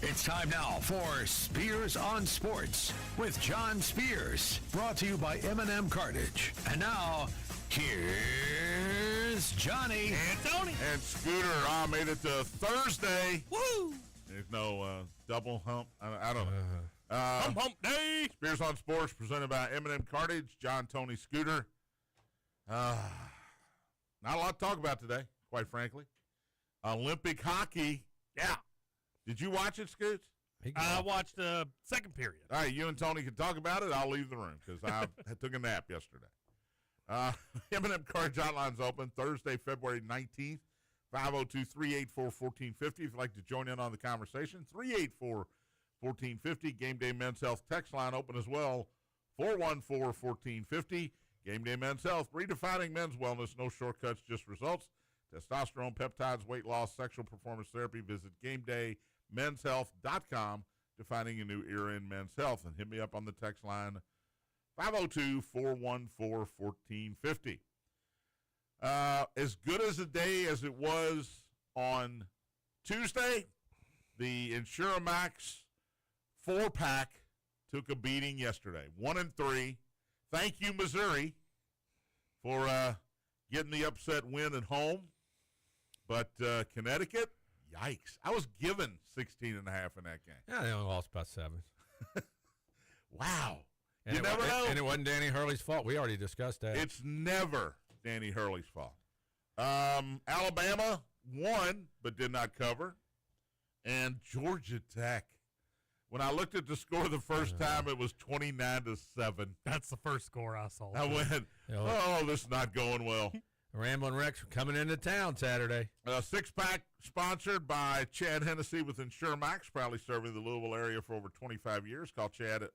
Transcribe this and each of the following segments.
It's time now for Spears on Sports with John Spears, brought to you by M&M Cartage. And now, here's Johnny and Tony and Scooter. Made it to Thursday. Woo! There's no double hump. I don't know. Hump day. Spears on Sports presented by M&M Cartage. John, Tony, Scooter. Not a lot to talk about today, quite frankly. Olympic hockey. Yeah. Did you watch it, Scoots? I watched the second period. All right, you and Tony can talk about it. I'll leave the room because I took a nap yesterday. M&M Cartage Hotline's open Thursday, February 19th, 502-384-1450. If you'd like to join in on the conversation, 384-1450. Gameday Men's Health text line open as well, 414-1450. Gameday Men's Health, redefining men's wellness, no shortcuts, just results. Testosterone, peptides, weight loss, sexual performance therapy. Visit GameDayMensHealth.com, defining a new era in men's health. And hit me up on the text line, 502-414-1450. As good as a day as it was on Tuesday, the InsuramaX 4-pack took a beating yesterday. 1-3. Thank you, Missouri, for getting the upset win at home. But Connecticut, yikes. I was given 16.5 in that game. Yeah, they only lost by 7. Wow. And you never know. And it wasn't Danny Hurley's fault. We already discussed that. It's never Danny Hurley's fault. Alabama won, but did not cover. And Georgia Tech. When I looked at the score the first time, it was 29-7. That's the first score I saw. I went, oh, this is not going well. Ramblin' Rex coming into town Saturday. A 6-pack sponsored by Chad Hennessy with InsuramaX, proudly serving the Louisville area for over 25 years. Call Chad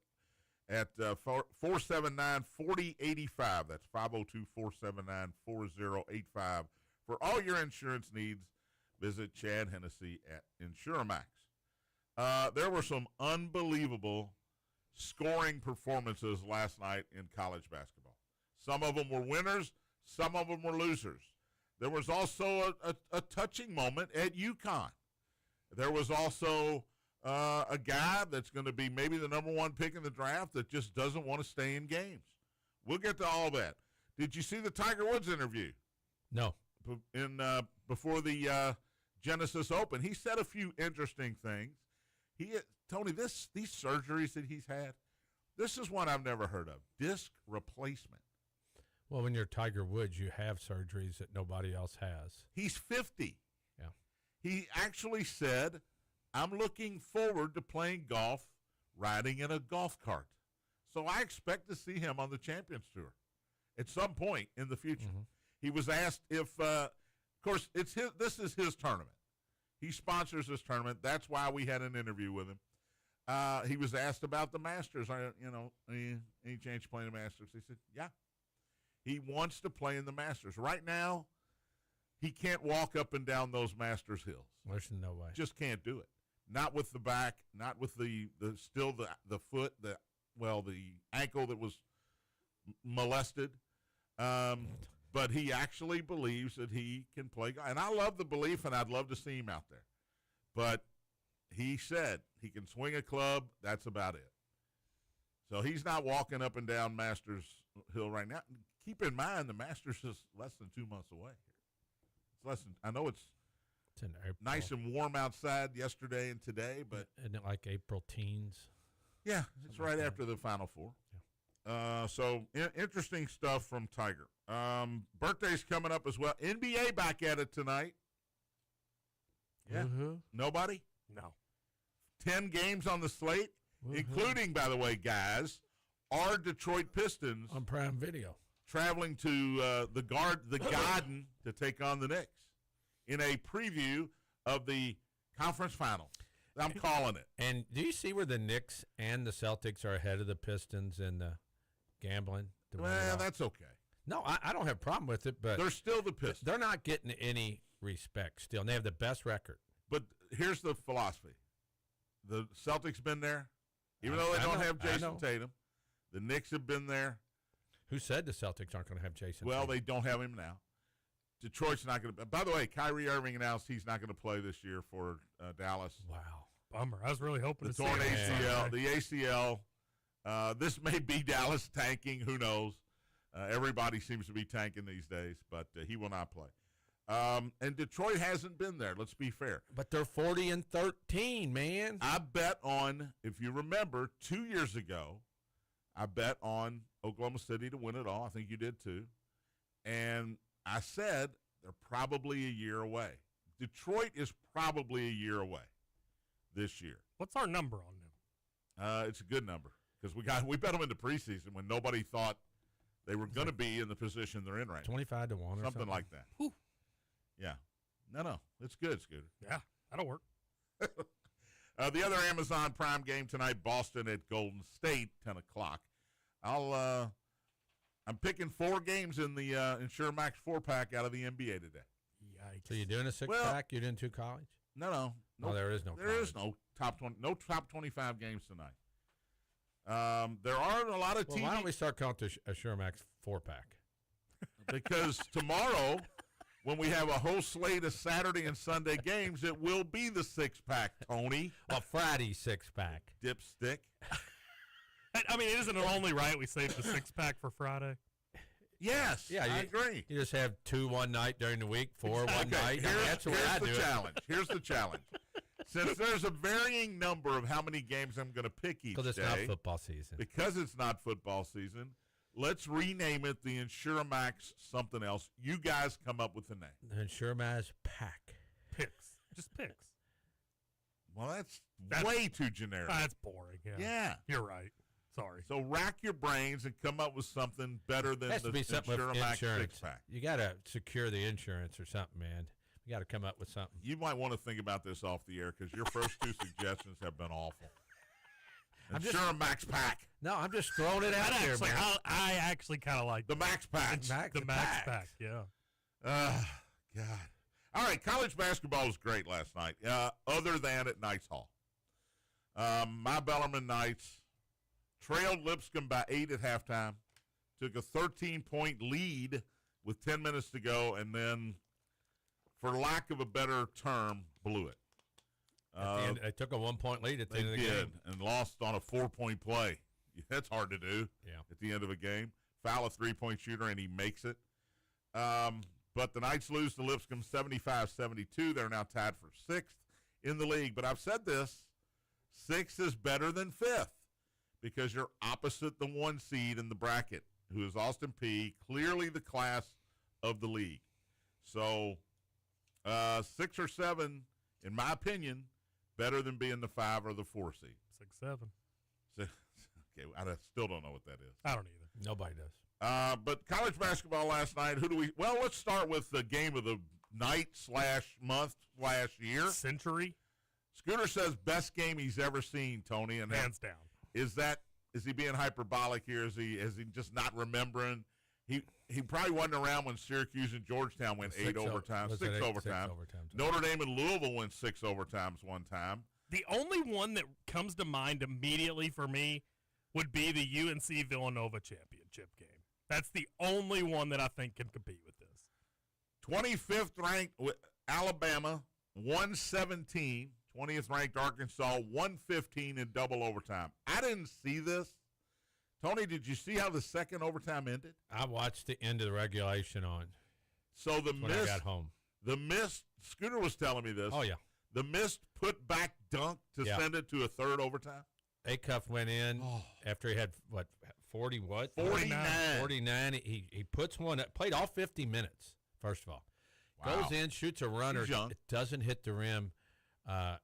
at 479-4085. That's 502-479-4085. For all your insurance needs, visit Chad Hennessy at InsuramaX. There were some unbelievable scoring performances last night in college basketball. Some of them were winners. Some of them were losers. There was also a touching moment at UConn. There was also a guy that's going to be maybe the number 1 pick in the draft that just doesn't want to stay in games. We'll get to all that. Did you see the Tiger Woods interview? No. Before the Genesis Open, he said a few interesting things. Tony, these surgeries that he's had, this is one I've never heard of. Disc replacement. Well, when you're Tiger Woods, you have surgeries that nobody else has. He's 50. Yeah. He actually said, I'm looking forward to playing golf, riding in a golf cart. So I expect to see him on the Champions Tour at some point in the future. Mm-hmm. He was asked if, of course, this is his tournament. He sponsors this tournament. That's why we had an interview with him. He was asked about the Masters. Any chance you playing the Masters? He said, yeah. He wants to play in the Masters. Right now, he can't walk up and down those Masters hills. There's no way. Just can't do it. Not with the back, not with the foot, the ankle that was molested. But he actually believes that he can play. And I love the belief, and I'd love to see him out there. But he said he can swing a club. That's about it. So he's not walking up and down Masters Hill right now. Keep in mind, the Masters is less than 2 months away. It's less than. I know it's in April. Nice and warm outside yesterday and today, but isn't it like April teens? Yeah, it's right after the Final Four. Yeah. So interesting stuff from Tiger. Birthday's coming up as well. NBA back at it tonight. Yeah. Mm-hmm. Nobody? No. 10 games on the slate, including, by the way, guys, our Detroit Pistons on Prime Video traveling to the Garden to take on the Knicks in a preview of the conference final. I'm calling it. And do you see where the Knicks and the Celtics are ahead of the Pistons in the gambling? Well, that's okay. No, I don't have a problem with it, but they're still the Pistons. They're not getting any respect still, and they have the best record. But here's the philosophy. The Celtics been there. Even though they don't have Jason Tatum, the Knicks have been there. Who said the Celtics aren't going to have Jason Well, Tatum? they don't have him now. Detroit's not going to. By the way, Kyrie Irving announced he's not going to play this year for Dallas. Wow. Bummer. I was really hoping The to torn see it. ACL. The ACL. This may be Dallas tanking. Who knows? Everybody seems to be tanking these days, but he will not play. And Detroit hasn't been there. Let's be fair. But they're 40-13, man. I bet on, if you remember, 2 years ago, I bet on Oklahoma City to win it all. I think you did too. And I said they're probably a year away. Detroit is probably a year away this year. What's our number on them? It's a good number because we bet them in the preseason when nobody thought they were going to be in the position they're in right now. 25 to 1 or Something like that. Whew. Yeah. No. It's good, Scooter. Yeah, that'll work. The other Amazon Prime game tonight, Boston at Golden State, 10 o'clock. I'm picking 4 games in the Insure Max 4-pack out of the NBA today. Yikes. So you're doing a 6-pack? You're doing 2 college? No. There is no There college. is no top 20, no top 25 games tonight. There are a lot of Well, TV. why don't we start calling it a SureMax 4-pack? Because tomorrow, when we have a whole slate of Saturday and Sunday games, it will be the 6-pack, Tony. Well, Friday 6-pack. Dipstick. I mean, isn't it only right we save the 6-pack for Friday? Yes, Yeah, I agree. You just have 2 one night during the week, 4 one Okay, night. That's the way I do the it. challenge. Here's the challenge. Since there's a varying number of how many games I'm going to pick each Because it's day, not football season. because it's not football season, let's rename it the InsureMax something else. You guys come up with the name. The SureMax pack. Picks. Just picks. Well, that's way too generic. That's boring. Yeah. You're right. Sorry. So rack your brains and come up with something better than Has the to be something with InsureMax insurance. 6-pack. You got to secure the insurance or something, man. You got to come up with something. You might want to think about this off the air because your first 2 suggestions have been awful. InsureMax pack. No, I'm just throwing it out there, man. I actually kind of like The Max pack. the Max pack. Yeah. God. All right, college basketball was great last night, other than at Knights Hall. My Bellarmine Knights trailed Lipscomb by 8 at halftime, took a 13-point lead with 10 minutes to go, and then, for lack of a better term, blew it. At the end, they took a 1-point lead at the They end of the did, game. and lost on a 4-point play. That's hard to do at the end of a game. Foul a 3-point shooter, and he makes it. But the Knights lose to Lipscomb 75-72. They're now tied for 6th in the league. But I've said this, 6th is better than 5th because you're opposite the 1 seed in the bracket, who is Austin Peay, clearly the class of the league. So 6 or 7, in my opinion, better than being the 5 or the 4 seed. 6-7. Okay, I still don't know what that is. I don't either. Nobody does. But college basketball last night, well, let's start with the game of the night / month / year. Century. Scooter says best game he's ever seen, Tony. And Hands down. Is he being hyperbolic here? Is he just not remembering? He probably wasn't around when Syracuse and Georgetown went 8 overtimes, 6 overtimes. Notre Dame and Louisville went 6 overtimes one time. The only one that comes to mind immediately for me would be the UNC Villanova championship game. That's the only one that I think can compete with this. 25th ranked Alabama, 117. 20th ranked Arkansas, 115 in double overtime. I didn't see this. Tony, did you see how the second overtime ended? I watched the end of the regulation on. So when I got home. The missed, Scooter was telling me this. Oh, yeah. The missed put back dunk to send it to a third overtime. Acuff went in after he had, 40 what? 49. 49. He puts one up, played all 50 minutes, first of all. Wow. Goes in, shoots a runner. He's young. It doesn't hit the rim.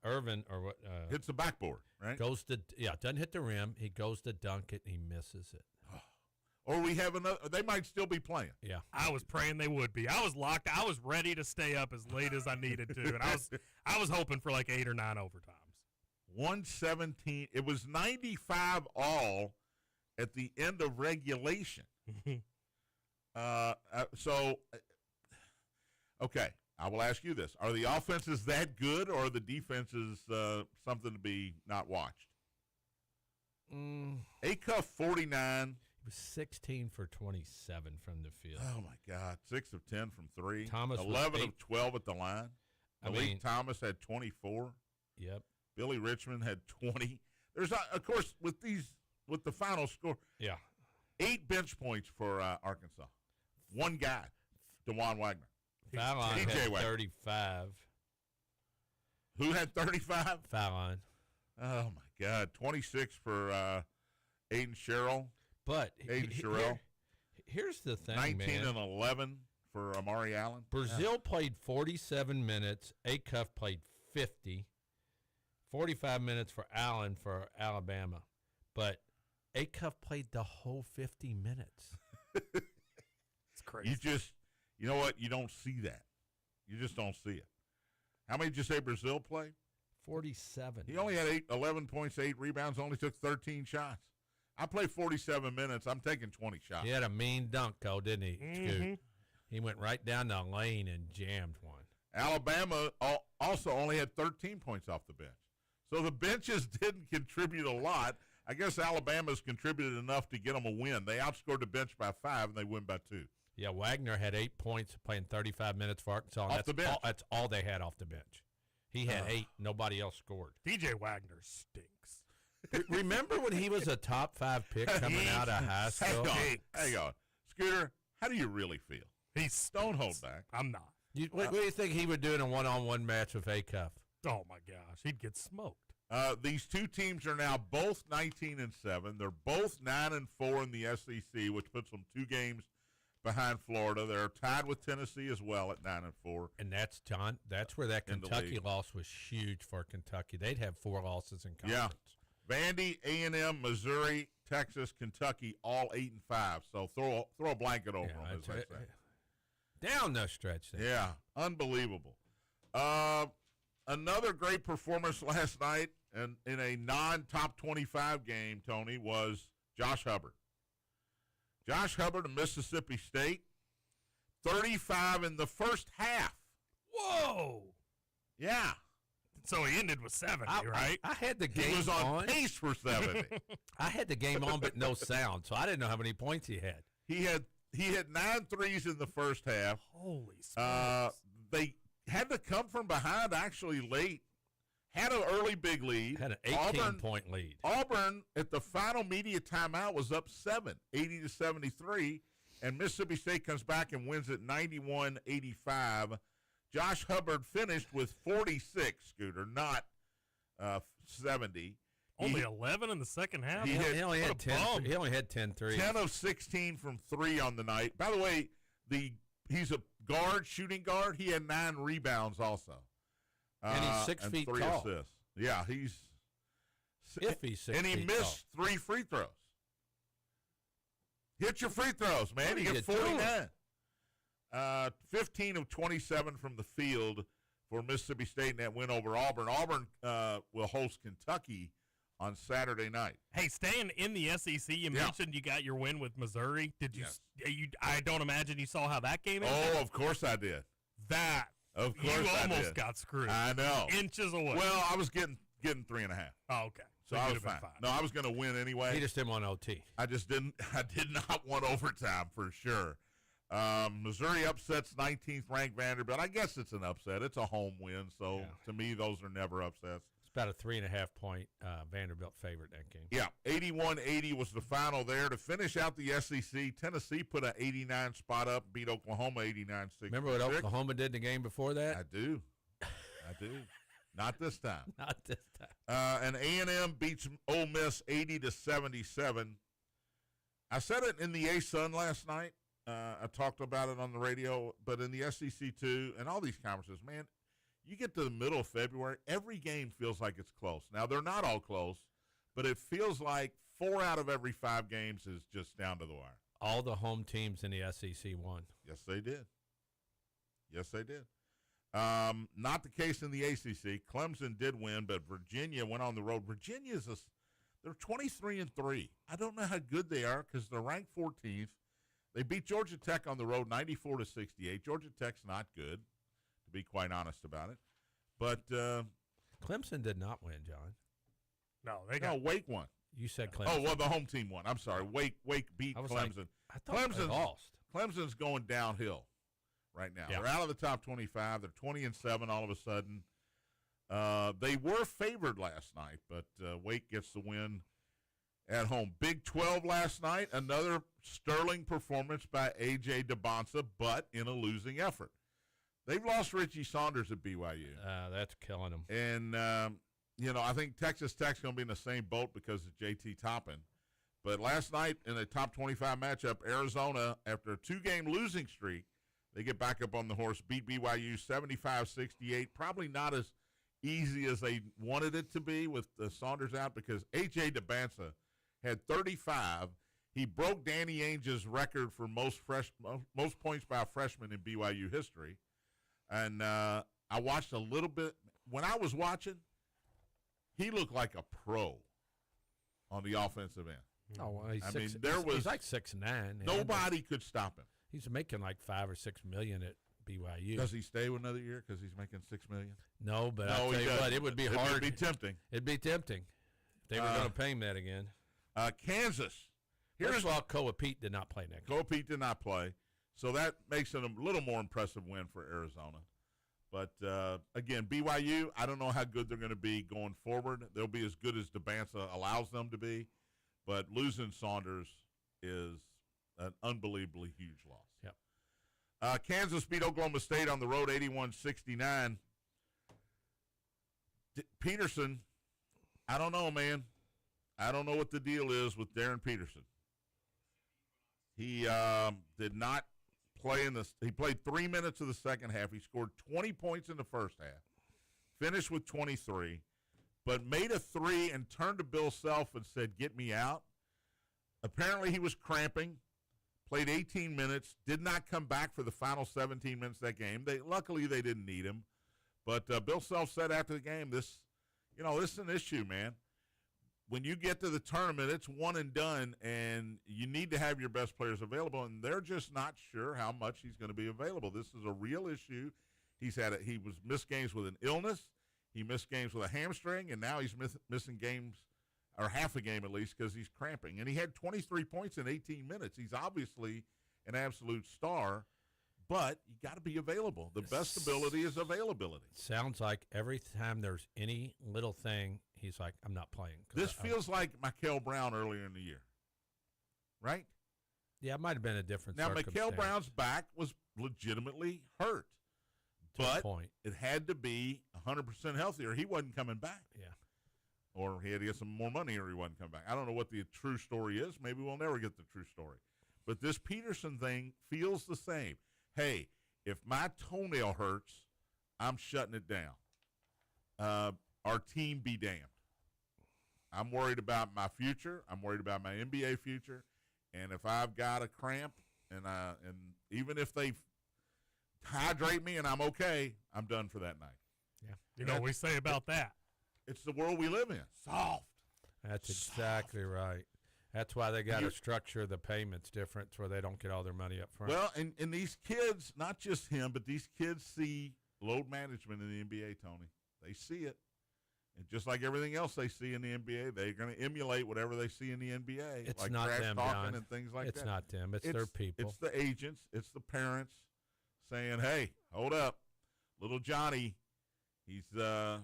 Irvin, or what? Hits the backboard, right? Doesn't hit the rim. He goes to dunk it, and he misses it. Or we have another, they might still be playing. Yeah. I was praying they would be. I was locked. I was ready to stay up as late as I needed to, and I was hoping for like 8 or 9 overtimes. 117. It was 95 all at the end of regulation. Okay, I will ask you this. Are the offenses that good, or are the defenses something to be not watched? Acuff, 49. He was 16 for 27 from the field. Oh, my God. 6 of 10 from 3. Thomas was 11 8. of 12 at the line. Malik Thomas had 24. Yep. Billy Richmond had 20. There's, of course, with the final score, Yeah. 8 bench points for Arkansas. One guy, DeJuan Wagner. Fallon TJ had Wagner. 35. Who had 35? Fallon. Oh, my God. 26 for Aiden Sherrill. But Aiden Sherrill. Here's the thing, 19 man. and 11 for Amari Allen. Brazil played 47 minutes. Acuff played 50. 45 minutes for Allen for Alabama. But Acuff played the whole 50 minutes. It's crazy. You know what? You don't see that. You just don't see it. How many did you say Brazil played? 47. He only had 11 points, 8 rebounds, only took 13 shots. I played 47 minutes. I'm taking 20 shots. He had a mean dunk, though, didn't he, Mm-hmm. Scoot? He went right down the lane and jammed one. Alabama also only had 13 points off the bench. So the benches didn't contribute a lot. I guess Alabama's contributed enough to get them a win. They outscored the bench by 5, and they win by 2. Yeah, Wagner had 8 points playing 35 minutes for Arkansas. Off the bench. That's all they had off the bench. He had 8. Nobody else scored. TJ Wagner stinks. Remember when he was a top 5 pick coming out of high school? Hang on. Scooter, how do you really feel? Don't hold back. I'm not. What do you think he would do in a one-on-one match with Acuff? Oh, my gosh. He'd get smoked. These two teams are now both 19 and 7. They're both 9 and 4 in the SEC, which puts them 2 games behind Florida. They're tied with Tennessee as well at 9 and 4. And that's where that In the Kentucky league. loss was huge for Kentucky. They'd have 4 losses in Yeah. conference. Vandy, A&M, Missouri, Texas, Kentucky, all 8 and 5. So throw a blanket over them, as they say. Down the stretch there. Yeah, unbelievable. Another great performance last night and in a non-top 25 game, Tony, was Josh Hubbard. Josh Hubbard of Mississippi State, 35 in the first half. Whoa. Yeah. So he ended with 70, right? I had the He game was on pace for 70. I had the game on, but no sound, so I didn't know how many points he had. He had 9 threes in the first half. Holy smokes. They had to come from behind actually late. Had an early big lead. Had an 18-point lead. Auburn at the final media timeout was up 7, 80-73, and Mississippi State comes back and wins it 91-85. Josh Hubbard finished with 46, Scooter, not 70. Only 11 in the second half? he He only What had a 10. bum. He only had 10 threes. 10 of 16 from 3 on the night. By the way, he's a guard, shooting guard. He had 9 rebounds also. And he's 6 and feet 3 tall. assists. Yeah, If he's 6 and he feet missed 3 free throws. Hit your free throws, man. What are You you get doing? 49. 15 of 27 from the field for Mississippi State in that win over Auburn. Auburn will host Kentucky on Saturday night. Hey, staying in the SEC, you mentioned you got your win with Missouri. Did you? Yes. I don't imagine you saw how that game ended. Oh, of course I did. That Of course you I almost did. got screwed. I know. Inches away. Well, I was getting 3.5. Oh, okay. So you I could was have been fine. No, I was going to win anyway. He just didn't want OT. I did not want overtime for sure. Missouri upsets 19th ranked Vanderbilt. I guess it's an upset. It's a home win. So to me, those are never upsets. It's about a 3.5-point Vanderbilt favorite that game. Yeah, 81-80 was the final there. To finish out the SEC, Tennessee put an 89 spot up, beat Oklahoma 89-66. Remember what Oklahoma did in the game before that? I do. Not this time. Not this time. And A&M beats Ole Miss 80-77. I said it in the A-Sun last night. I talked about it on the radio, but in the SEC too, and all these conferences, man, you get to the middle of February, every game feels like it's close. Now, they're not all close, but it feels like 4 out of every 5 games is just down to the wire. All the home teams in the SEC won. Yes, they did. Not the case in the ACC. Clemson did win, but Virginia went on the road. They're 23-3. I don't know how good they are because they're ranked 14th. They beat Georgia Tech on the road 94-68. Georgia Tech's not good, to be quite honest about it. But Clemson did not win, John. No, Wake won. You said Clemson. Oh, well, the home team won. I'm sorry. Wake beat I was Clemson. like, I thought they lost. Clemson's going downhill right now. Yeah. They're out of the top 25. They're 20-7 all of a sudden. They were favored last night, but Wake gets the win at home. Big 12 last night, another sterling performance by A.J. DeBonsa, but in a losing effort. They've lost Richie Saunders at BYU. That's killing them. And, I think Texas Tech's going to be in the same boat because of J.T. Toppin. But last night in a top 25 matchup, Arizona, after a 2-game losing streak, they get back up on the horse, beat BYU 75-68. Probably not as easy as they wanted it to be with Saunders out because A.J. DeBonsa had 35. He broke Danny Ainge's record for most points by a freshman in BYU history. And I watched a little bit. When I was watching, he looked like a pro on the offensive end. Oh, well, he's like 6'9". Nobody could stop him. He's making like $5 or $6 million at BYU. Does he stay with another year because he's making $6 million? No, but I'll tell you what, it would be hard. It would be tempting. It'd be tempting if they were going to pay him that again. Kansas. First of all, Koa Pete did not play next. Koa Pete did not play, so that makes it a little more impressive win for Arizona. But, again, BYU, I don't know how good they're going to be going forward. They'll be as good as DeBansa allows them to be. But losing Saunders is an unbelievably huge loss. Yep. Kansas beat Oklahoma State on the road 81-69. Peterson, I don't know, man. I don't know what the deal is with Darren Peterson. He did not play he played 3 minutes of the second half. He scored 20 points in the first half, finished with 23, but made a three and turned to Bill Self and said, "Get me out." Apparently he was cramping, played 18 minutes, did not come back for the final 17 minutes of that game. Luckily they didn't need him. But Bill Self said after the game, this is an issue, man. When you get to the tournament, it's one and done, and you need to have your best players available, and they're just not sure how much he's going to be available. This is a real issue. He was missed games with an illness. He missed games with a hamstring, and now he's missing games, or half a game at least, because he's cramping. And he had 23 points in 18 minutes. He's obviously an absolute star, but you got to be available. The best ability is availability. Sounds like every time there's any little thing, he's like, "I'm not playing." This feels like Mikael Brown earlier in the year, right? Yeah, it might have been a different Now, circumstance. Mikael Brown's back was legitimately hurt, but it had to be 100% healthy or he wasn't coming back. Yeah. Or he had to get some more money or he wasn't coming back. I don't know what the true story is. Maybe we'll never get the true story. But this Peterson thing feels the same. Hey, if my toenail hurts, I'm shutting it down. Our team be damned. I'm worried about my future. I'm worried about my NBA future. And if I've got a cramp, and even if they hydrate me and I'm okay, I'm done for that night. Yeah. You know what we say about that? It's the world we live in. Soft. That's exactly right. That's why they got to structure the payments different where they don't get all their money up front. Well, and these kids, not just him, but these kids see load management in the NBA, Tony. They see it. And just like everything else they see in the NBA, they're going to emulate whatever they see in the NBA. It's like not trash them, talking John. And things like that. It's not them. It's their people. It's the agents. It's the parents saying, "Hey, hold up. Little Johnny, he's got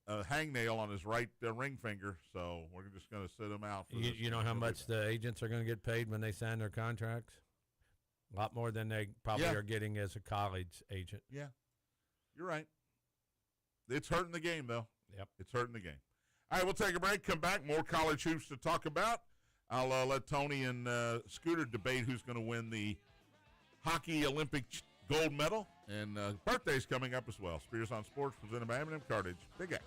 a hangnail on his right ring finger, so we're just going to sit him out." For you know how much the agents are going to get paid when they sign their contracts? A lot more than they probably are getting as a college agent. Yeah, you're right. It's hurting the game, though. Yep. It's hurting the game. All right, we'll take a break, come back, more college hoops to talk about. I'll let Tony and Scooter debate who's going to win the hockey Olympic gold medal. And birthday's coming up as well. Spears on Sports presented by M&M Cartage. Big X.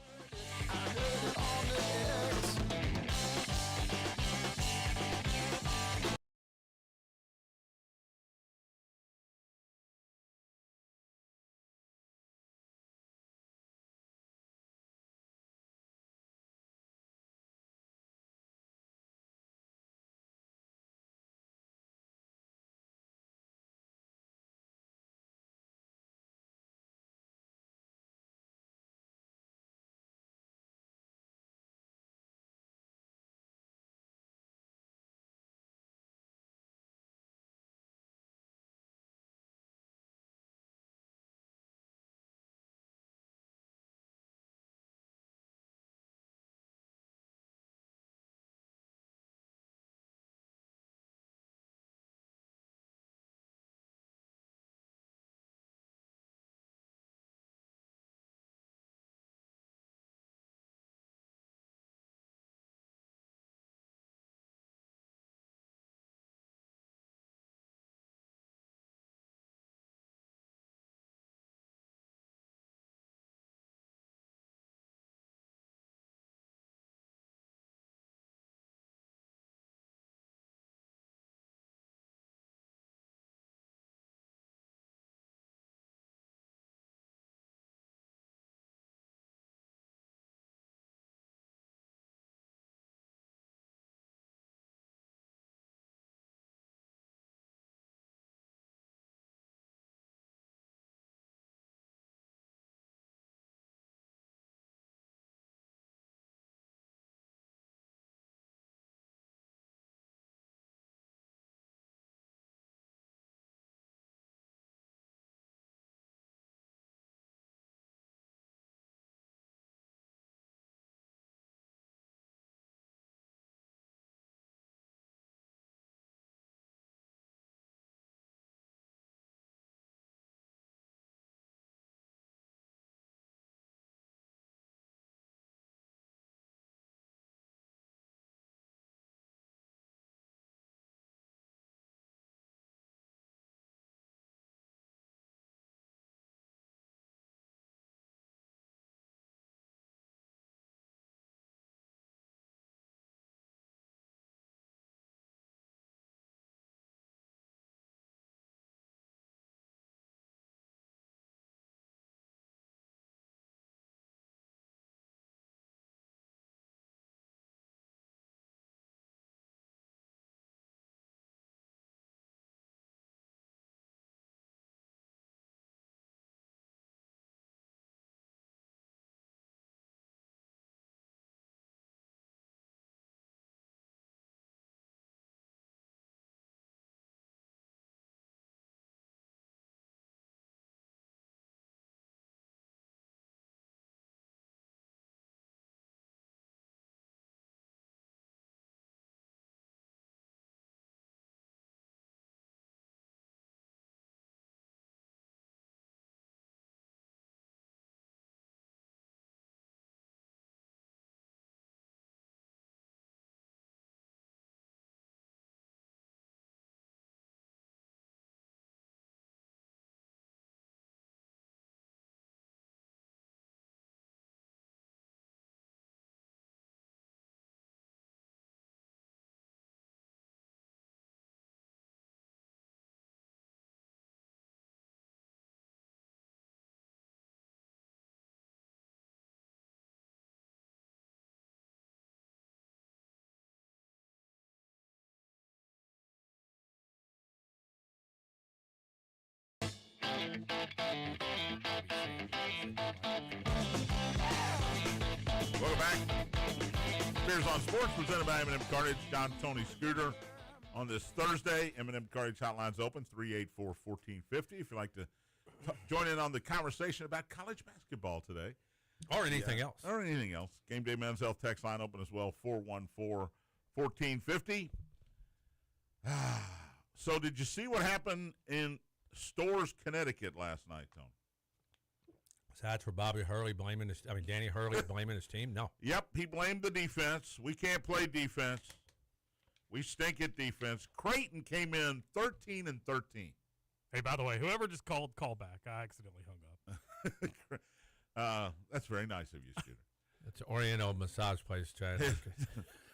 Welcome back. Spears on Sports, presented by M&M Cartage. John, Tony, Scooter. On this Thursday, M&M Cartage Hotline's open, 384-1450. If you'd like to join in on the conversation about college basketball today. Or anything else. Or anything else. Gameday Men's Health text line open as well, 414-1450. So did you see what happened in Storrs, Connecticut last night, Tony? Aside for Danny Hurley blaming his team? No. Yep, he blamed the defense. We can't play defense. We stink at defense. Creighton came in 13-13. Hey, by the way, whoever just called back, I accidentally hung up. That's very nice of you, Scooter. It's an Oriental massage place, Chad.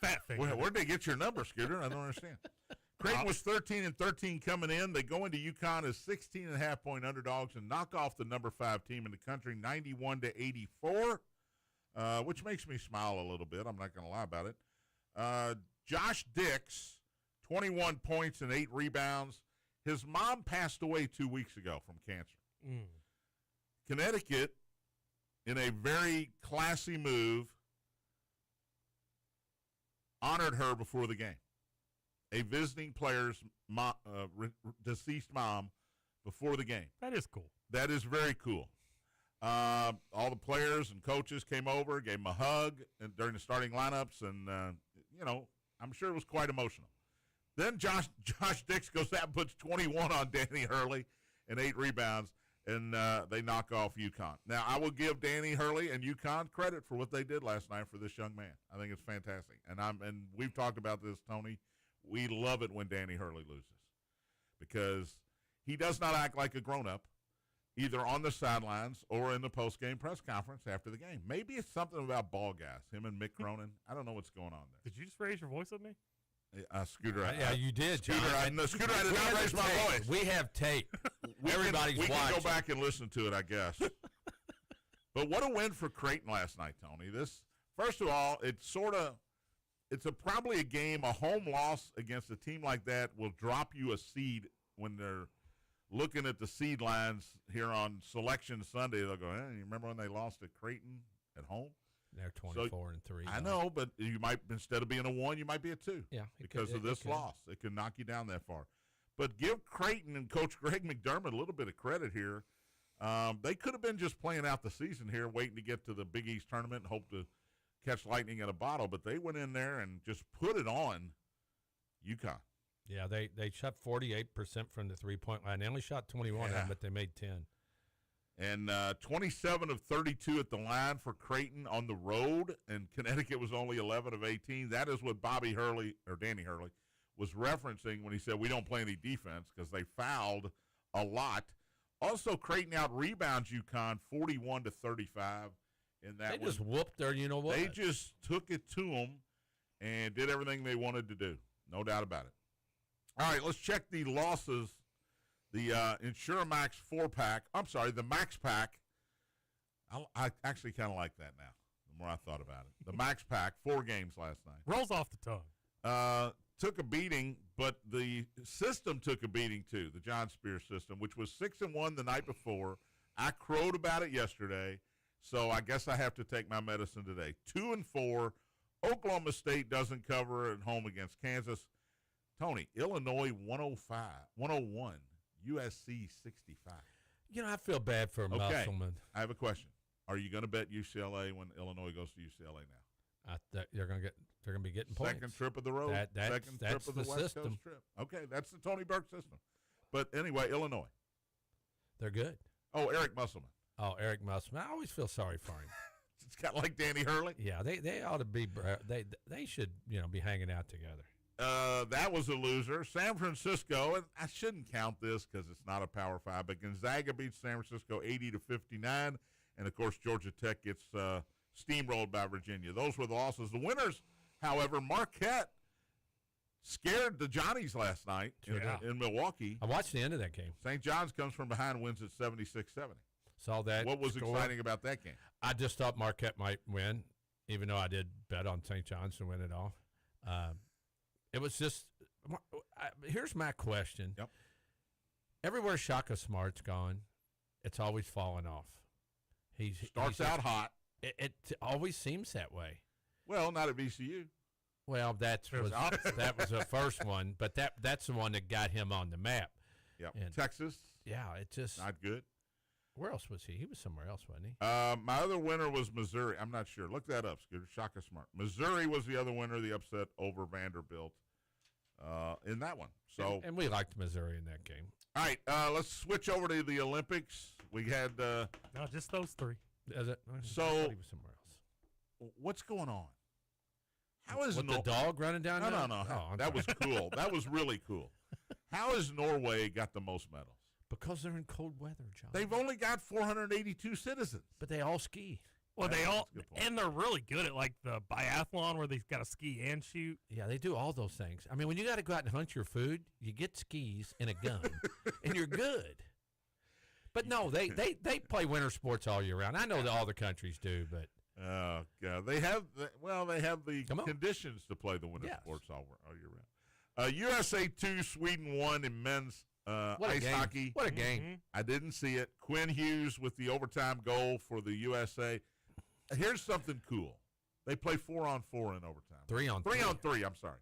Fat finger. Where'd they get your number, Scooter? I don't understand. Creighton was 13-13 coming in. They go into UConn as 16.5-point underdogs and knock off the number 5 team in the country, 91-84, which makes me smile a little bit. I'm not going to lie about it. Josh Dix, 21 points and 8 rebounds. His mom passed away 2 weeks ago from cancer. Connecticut, in a very classy move, honored her before the game. A visiting player's deceased mom before the game. That is cool. That is very cool. All the players and coaches came over, gave him a hug during the starting lineups, and, I'm sure it was quite emotional. Then Josh Dix goes out and puts 21 on Danny Hurley and 8 rebounds, and they knock off UConn. Now, I will give Danny Hurley and UConn credit for what they did last night for this young man. I think it's fantastic. And we've talked about this, Tony. We love it when Danny Hurley loses because he does not act like a grown-up, either on the sidelines or in the post-game press conference after the game. Maybe it's something about ball guys, him and Mick Cronin. I don't know what's going on there. Did you just raise your voice at me? Scooter. You did, John. Scooter, I did not raise my voice. We have tape. Everybody's watching. We can go back and listen to it, I guess. But what a win for Creighton last night, Tony. First of all, it's probably a game, a home loss against a team like that will drop you a seed when they're looking at the seed lines here on Selection Sunday. They'll go, hey, you remember when they lost to Creighton at home? They're 24-3. I know, but you might, instead of being a 1, you might be a 2. Yeah. Because of this loss. It can knock you down that far. But give Creighton and Coach Greg McDermott a little bit of credit here. They could have been just playing out the season here, waiting to get to the Big East tournament and hope to catch lightning in a bottle, but they went in there and just put it on UConn. Yeah, they shot 48% from the three-point line. They only shot 21, but they made 10. And 27 of 32 at the line for Creighton on the road, and Connecticut was only 11 of 18. That is what Danny Hurley was referencing when he said we don't play any defense because they fouled a lot. Also, Creighton out-rebounds UConn 41-35. They just whooped their, you know what? They just took it to them and did everything they wanted to do. No doubt about it. All right, let's check the losses. The InsureMax 4-pack. I'm sorry, the Max Pack. I actually kind of like that now, the more I thought about it. The Max Pack, 4 games last night. Rolls off the tongue. Took a beating, but the system took a beating too, the John Spears system, which was 6-1 the night before. I crowed about it yesterday. So I guess I have to take my medicine today. 2-4. Oklahoma State doesn't cover at home against Kansas. Tony, Illinois 101, USC 65. I feel bad for Musselman. I have a question. Are you going to bet UCLA when Illinois goes to UCLA now? They're going to be getting points. Second trip of the road. Second trip of the West system. Coast trip. Okay, that's the Tony Burke system. But anyway, Illinois. They're good. Oh, Eric Musselman. Oh, Eric Musselman. I always feel sorry for him. It's kind of like Danny Hurley. Yeah, they ought to be. They should be hanging out together. That was a loser. San Francisco, and I shouldn't count this because it's not a Power 5, but Gonzaga beats San Francisco 80-59, and of course Georgia Tech gets steamrolled by Virginia. Those were the losses. The winners, however, Marquette scared the Johnnies last night in Milwaukee. I watched the end of that game. St. John's comes from behind, wins at 76-70. Saw that. What was exciting about that game? I just thought Marquette might win, even though I did bet on St. John's to win it all. It was just here's my question. Yep. Everywhere Shaka Smart's gone, it's always falling off. Starts out hot. It always seems that way. Well, not at VCU. Well, that was the first one, but that's the one that got him on the map. Yeah, And Texas. Yeah, it just Not good. Where else was he? He was somewhere else, wasn't he? My other winner was Missouri. I'm not sure. Look that up, Scooter. Shaka Smart. Missouri was the other winner, the upset over Vanderbilt in that one. So, and we liked Missouri in that game. all right, let's switch over to the Olympics. We had No, just those three. Is it? So- I thought he was somewhere else. what's going on? How is With the dog running down? No, there? no, no. Oh, I'm That was sorry. cool. That was really cool. How has Norway got the most medals? Because they're in cold weather, John. They've only got 482 citizens. But they all ski. Well, Yeah, they all, that's a good point. and they're really good at like the biathlon where they've got to ski and shoot. Yeah, they do all those things. I mean, when you got to go out and hunt your food, you get skis and a gun, and you're good. But no, they play winter sports all year round. I know that all the countries do, but Yeah, they have the Come on. conditions to play the winter Yes. sports all year round. USA 2, Sweden 1 in men's what a ice game. hockey. What a game. Mhm. I didn't see it. Quinn Hughes with the overtime goal for the USA. Here's something cool. They play 4-on-4 in overtime. 3-on-3. 3-on-3, I'm sorry,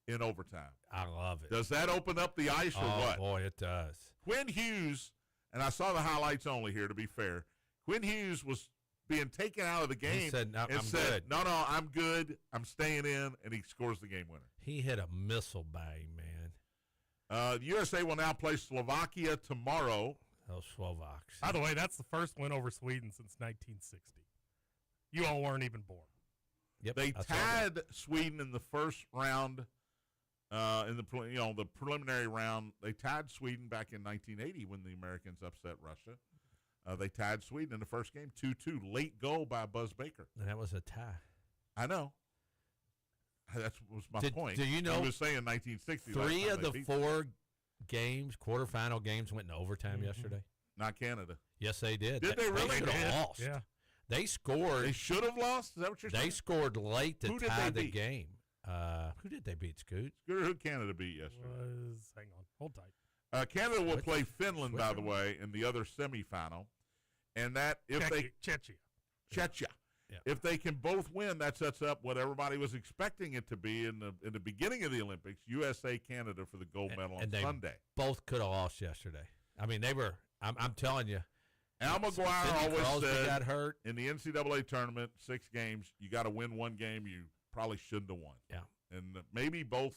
in overtime. I love it. Does that open up the ice or Oh, what? boy, it does. Quinn Hughes, and I saw the highlights only here to be fair. Quinn Hughes was being taken out of the game He said, "No, and I'm said, good." no, I'm good. I'm staying in, and he scores the game winner. He hit a missile bang, man. The USA will now play Slovakia tomorrow. Those Slovaks. By the way, that's the first win over Sweden since 1960. You all weren't even born. Yep, They I saw that. tied Sweden in the first round, in the preliminary round. They tied Sweden back in 1980 when the Americans upset Russia. They tied Sweden in the first game 2-2. Late goal by Buzz Baker. And that was a tie. I know. That was my point. Do you know I was saying 1960. last 3 time of they the beat 4 games, quarterfinal games, went into overtime Mhm. yesterday? Not Canada. Yes, they did. Did they really? They should They did. have lost. Yeah. They scored. They should have lost. Is that what you're They saying? scored late to Who did tie they the beat? game. Who did they beat, Scoot? Who Canada beat yesterday? Hang on, hold tight. Canada will Switch- play Finland, by the Switzerland? way, in the other semifinal. And that if they Czechia. Czechia. Yeah. If they can both win, that sets up what everybody was expecting it to be in the beginning of the Olympics. USA Canada for the gold medal on and they Sunday. Both could have lost yesterday. I mean, they were. I'm telling you. Al McGuire Sidney always Crosby said got hurt. in the NCAA tournament, 6 games, you got to win one game you probably shouldn't have won. Yeah. And maybe both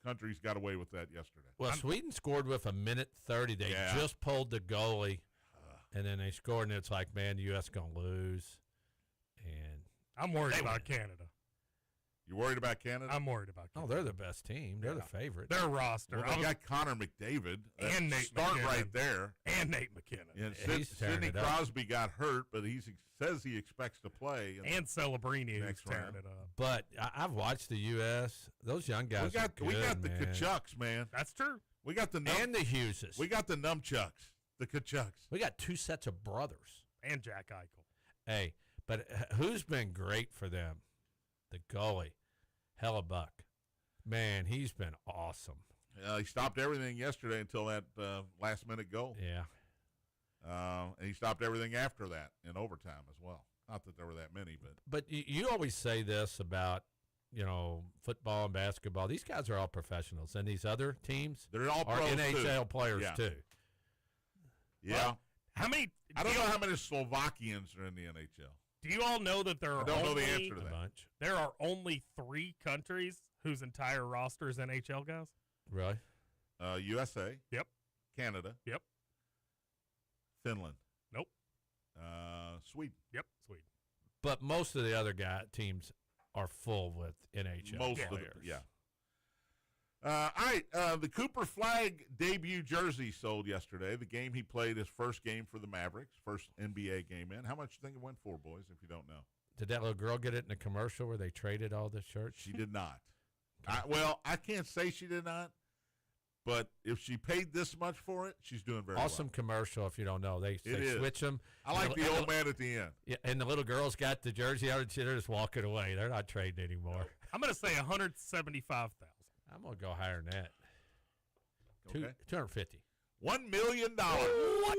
countries got away with that yesterday. Well, Sweden scored with 1:30. They Yeah. just pulled the goalie, and then they scored, and it's like, man, the U.S. going to lose. And I'm worried They about win. Canada. You worried about Canada? I'm worried about Canada. they're the best team. They're the Yeah. favorite. Their roster. Well, I they was- got Connor McDavid. That's And Nate start McKinnon. right there. and Nate McKinnon. And Yeah, he's tearing Sidney it up. Crosby got hurt, but he says he expects to play. And Celebrini is Next tearing round. it up. But I've watched the U.S. Those young guys. we got the man. Kachucks, man. That's true. We got the And the Hugheses. we got the Numchucks, the Kachucks. We got 2 sets of brothers. And Jack Eichel. Hey, but who's been great for them? The goalie, Hellebuck. Man, he's been awesome. He stopped everything yesterday until that last-minute goal. Yeah. And he stopped everything after that in overtime as well. Not that there were that many, but But you always say this about, football and basketball. These guys are all professionals, and these other teams they're all are pros NHL too. players Yeah. too. Yeah. How many? I don't know how many Slovakians are in the NHL. Do you all know that there are I don't know the only, answer to A that. bunch. There are only 3 countries whose entire roster is NHL guys? Really? USA. Yep. Canada. Yep. Finland. Nope. Sweden. Yep. Sweden. But most of the other teams are full with NHL Most of players. them, yeah. All right, the Cooper Flag debut jersey sold yesterday. The game he played, his first game for the Mavericks, first NBA game in. How much do you think it went for, boys, if you don't know? Did that little girl get it in a commercial where they traded all the shirts? She did not. I can't say she did not, but if she paid this much for it, she's doing very Awesome well. commercial, if you don't know. They is. switch them. I like the old man at the end. Yeah, and the little girl's got the jersey on, and they're just walking away. They're not trading anymore. I'm going to say 175,000. I'm going to go higher than that. Okay. 250. $1 million. What?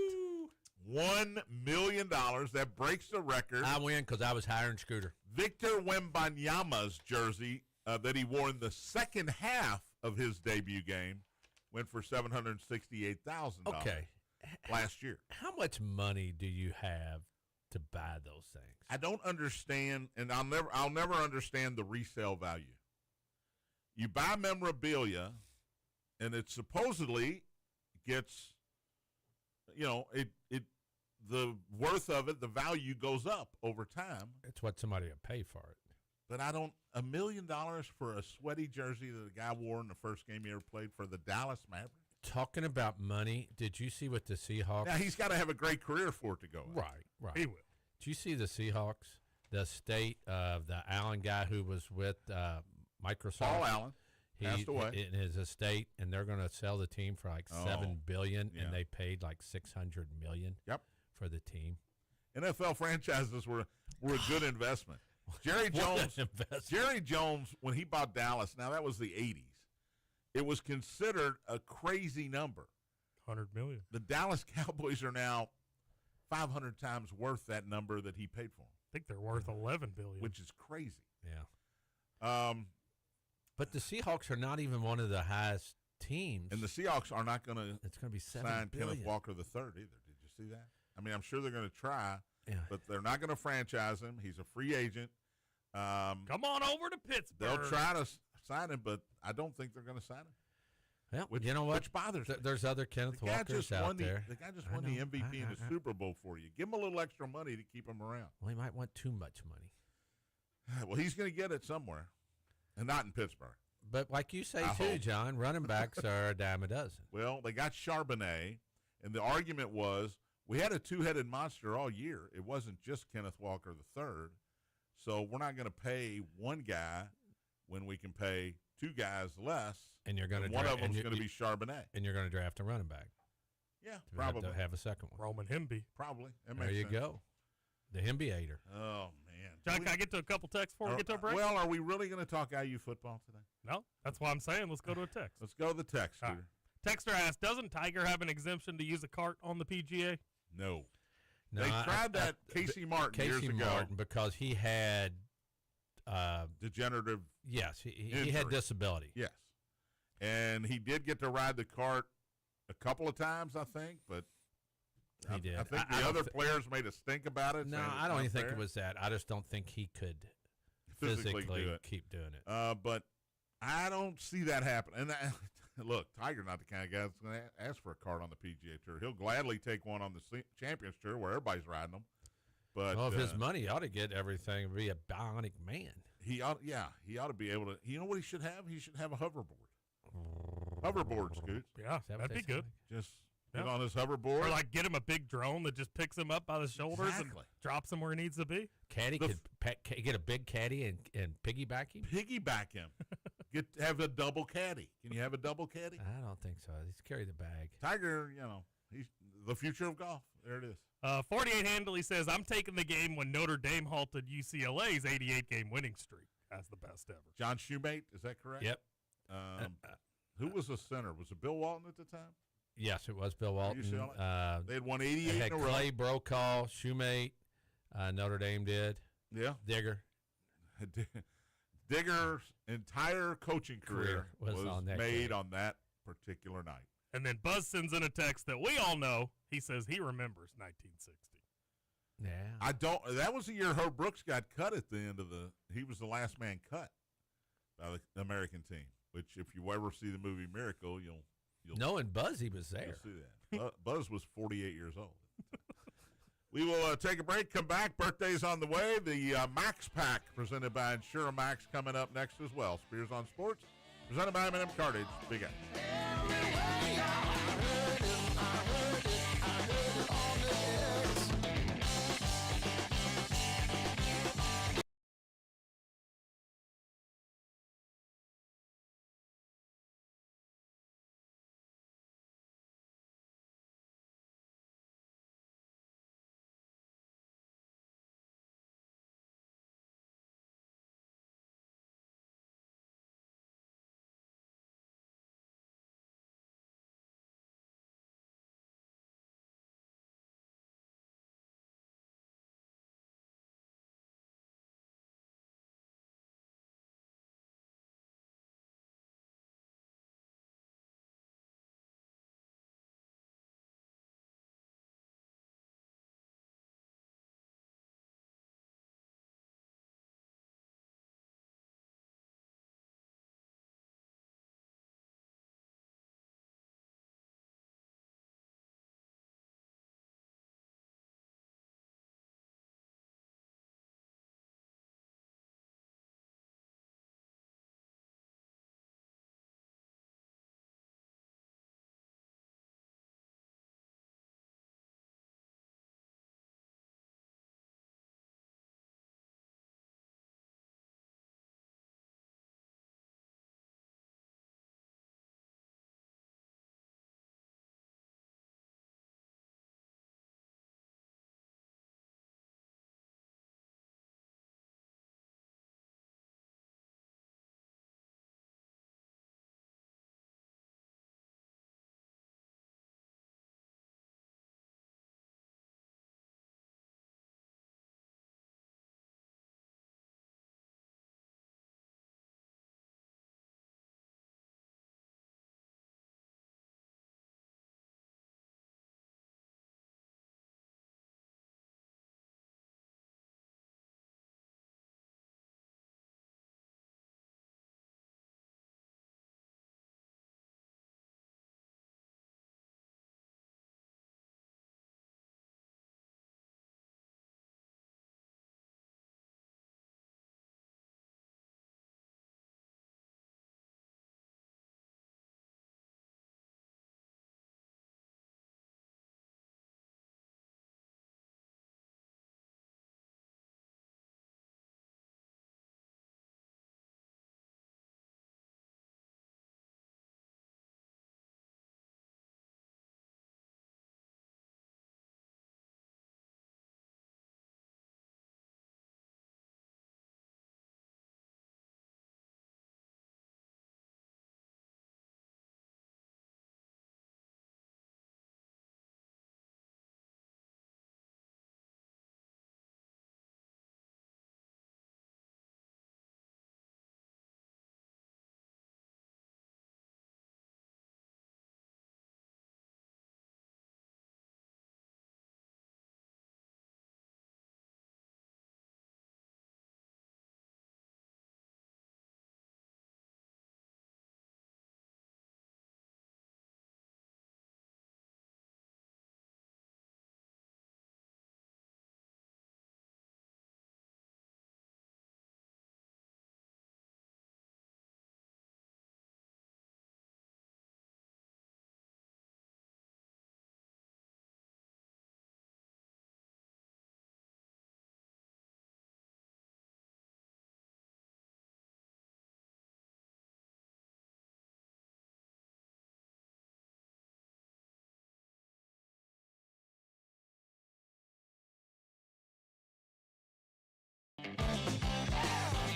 $1 million. That breaks the record. I win because I was hiring Scooter. Victor Wembanyama's jersey that he wore in the second half of his debut game went for $768,000 Okay. last year. How much money do you have to buy those things? I don't understand, and I'll never understand the resale value. You buy memorabilia, and it supposedly gets, the worth of it, the value goes up over time. It's what somebody will pay for it. But $1 million for a sweaty jersey that the guy wore in the first game he ever played for the Dallas Mavericks. Talking about money, did you see what the Seahawks? Now he's got to have a great career for it to go up. Right. He will. Did you see the Seahawks? The state of the Allen guy who was with Microsoft. Paul Allen passed away in his estate, and they're going to sell the team for like $7 billion, yeah. and they paid like $600 million. Yep. For the team. NFL franchises were a good investment. Jerry Jones, when he bought Dallas, now that was the 80s, it was considered a crazy number. $100 million. The Dallas Cowboys are now 500 times worth that number that he paid for them. I think they're worth $11 billion. Which is crazy. Yeah. But the Seahawks are not even one of the highest teams. And the Seahawks are not going to it's going to be $7 sign billion. Kenneth Walker III either. Did you see that? I mean, I'm sure they're going to try, yeah. but they're not going to franchise him. He's a free agent. Come on over to Pittsburgh. They'll try to sign him, but I don't think they're going to sign him. Well, Which, you know what? Which bothers me. There's other Kenneth Walkers out there. The guy just won the MVP in the Super Bowl for you. Give him a little extra money to keep him around. Well, he might want too much money. Well, he's going to get it somewhere, and not in Pittsburgh. But like you say, I too, hope. John, running backs are a dime a dozen. Well, they got Charbonnet, and the argument was we had a two-headed monster all year. It wasn't just Kenneth Walker III. So we're not going to pay one guy when we can pay two guys less. And you're going to one of them is going to be Charbonnet. And you're going to draft a running back. Yeah, to probably. Have to have a second one. Roman Hemby. Probably. That There makes you sense. go. The Hemby-ater. Oh, man. John, can I get to a couple texts before we get to a break? Well, are we really going to talk IU football today? No, that's why I'm saying let's go to a text. Let's go to the text, All Scooter. right. Texter asks, doesn't Tiger have an exemption to use a cart on the PGA? No. No, They tried that Casey Martin years ago. Martin, because he had Degenerative. yes, he injury. had disability. Yes. And he did get to ride the cart a couple of times, I think, but He did. I think I the don't other thi- players made a stink about it. No, saying it's I don't not even think fair. it was that. I just don't think he could Physically do it. keep doing it. But I don't see that happen. And look, Tiger's not the kind of guy that's going to ask for a cart on the PGA Tour. He'll gladly take one on the Champions Tour where everybody's riding them. But well, if his money, he ought to get everything and be a bionic man. he ought to be able to. You know what he should have? He should have a hoverboard. Hoverboard, Scoots. Yeah, Is that what that'd they be good. say? Just get Yeah. on his hoverboard. Or like get him a big drone that just picks him up by the shoulders Exactly. and drops him where he needs to be. Caddy The could get a big caddy and piggyback him. Piggyback him. Have a double caddy. Can you have a double caddy? I don't think so. He's carry the bag. Tiger, he's the future of golf. There it is. 48 Handley says, I'm taking the game when Notre Dame halted UCLA's 88-game winning streak. That's the best ever. John Shoemate, is that correct? Yep. Who was the center? Was it Bill Walton at the time? Yes, it was Bill Walton. They had won They 88 had in a row. Clay, Brokaw, Shoemate. Notre Dame did. Yeah. Digger. Digger's entire coaching career was on that made game. on that particular night. And then Buzz sends in a text that we all know. He says he remembers 1960. Yeah. That was the year Herb Brooks got cut at the end of he was the last man cut by the American team, which if you ever see the movie Miracle, you'll Knowing Buzzy was you'll there. see that. Buzz was 48 years old. We will take a break, come back. Birthday's on the way. The Max Pack presented by Insure Max coming up next as well. Spears on Sports presented by M&M Cartage. Big A.